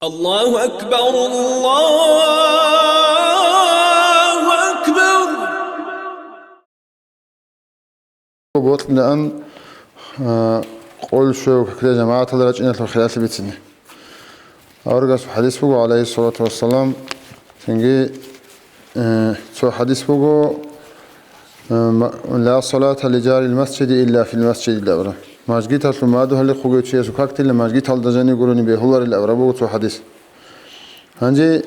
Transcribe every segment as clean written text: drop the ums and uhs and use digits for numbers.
الله أكبر الله أكبر. بوت لأن قول شو كذا جماعة تدرج إن الخلاف بيتني أرجع حديث فوق عليه الصلاة والسلام تنجي شو حديث فوق لا صلاة لجار المسجد إلا في المسجد الأول مسجد هل ما ده اللي خوجي شيء سكاكت اللي مسجد هل دجاني يقولون بيهولر الأول بوت شو حديث هنجي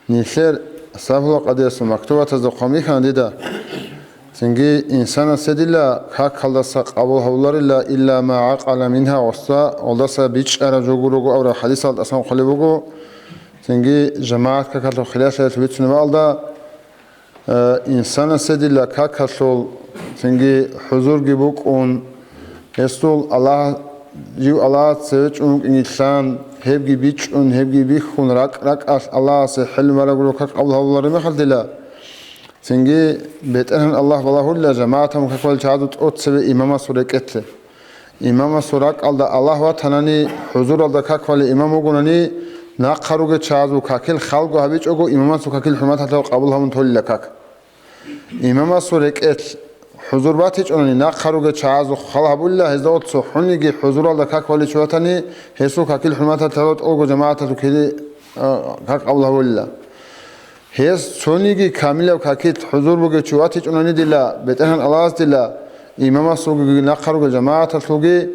نيشر سافلو قديس مكتوبة تزقامي كان ده تنجي إنسان سدلا كاك خلص قبول هولر إلا ما عقل منها وسط ولدس بيش أرجوجو أو حديث الأسماء خليبوجو تنجي جماعة كاكلو خلاصة تبيتشون والدا إنسان سدلا كاك خلص تنجي حضور جبوك أون يستول الله جو الله سويت أون إنسان هبجي بيش أون هبجي بيخون رك أس الله سحل مرجو كاك قبول هولر ما خلدلا تنجي بيتأهل الله والله ولا جماعتهم كقول شهادة أتسبي إمام سورك إمام سورك الله واتناني حضور الله كقول إمام وجناني ناقخروج شهادة كقول خالق وهبيج أجو إمام سوكقول حرمات هتلو قبولهم تقول لك إمام سورك حضور باتيج أنني ناقخروج شهادة خالها بالله هذا أتصحوني جي حضور الله كقول شواتني هسوك كقول حرمات هتلو أجو جماعته كذي كقوله ولا هيس سونيجي كاملة وكاكيت حضور بوجي شواتي جنوني دلا بتهن الله دلا إمام سوجي نخرج جماعة سوجي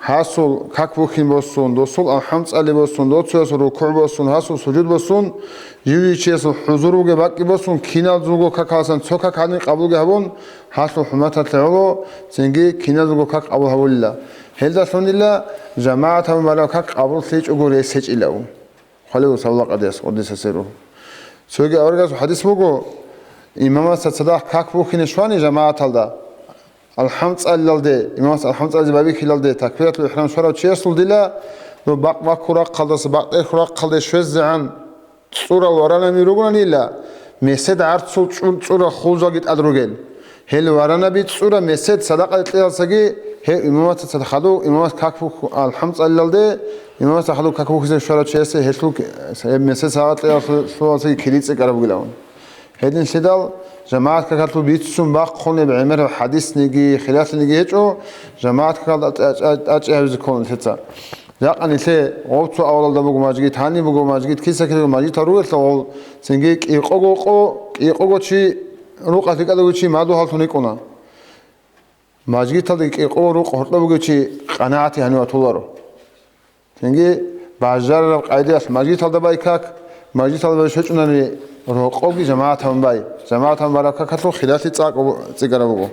حاسول كاك بوخين بوسون دوسول الحمد لله بوسون دوتسو ركوع بوسون حاسول سجود بوسون يوي شيء حضور بوجي باقي بوسون كينا زوجو كاكاسن سوكا كاني قبول جهبون حاسول حمات تلعو سنجي كينا زوجو كاك أبو هولا هذا سون الله جماعة هم ولا كاك قبول سيج أقول سيج إلاو خليه سولا قديس سيرو سوغي أورجاس حديث بوجو إمام صدق كاك بوخين شواني جماعة هذا الحمد لله ده إمام الحمد لله بابي خلال ده تكبيرة الإحرام شورا وشيسول دلا وباق كورا قلدس باق كورا قلدس شوز عن صورة ورانا ميروغنا نيلا مسد عرض صورة خوزا جت أدروجل هل ورانا بيت صورة مسد صدق التلاسجي هي إمام صدقادو إمام كاك بوخ الحمد لله ده إمام صدقادو كاك بوخ شورا وشيسه هسلوك مسد صدق التلاسجي كريت سكرب جلاون هذين سدال جماعة كاتو بيتسون باق خونه بعمر حديث نيجي خلاف نيجي هجو جماعة كات أجهز كون تتا لكن إذا غوتو أول ده بقول ماجيت هاني بقول ماجيت كيسة كده ماجيت تروح تقول سنجيك يقوقو شيء روق أتيك أدو شيء ما دو هالتوني كونا ماجيت تلك يقوقو روق هرتو بقول شيء قناعتي هني أطولره سنجي بعجار قاعدة ماجيت هذا بايكاك ماجيت هذا بشوش أنني روقوقي جماعتهم باي جماعتهم برا كاتو خلافي تاق تجربوا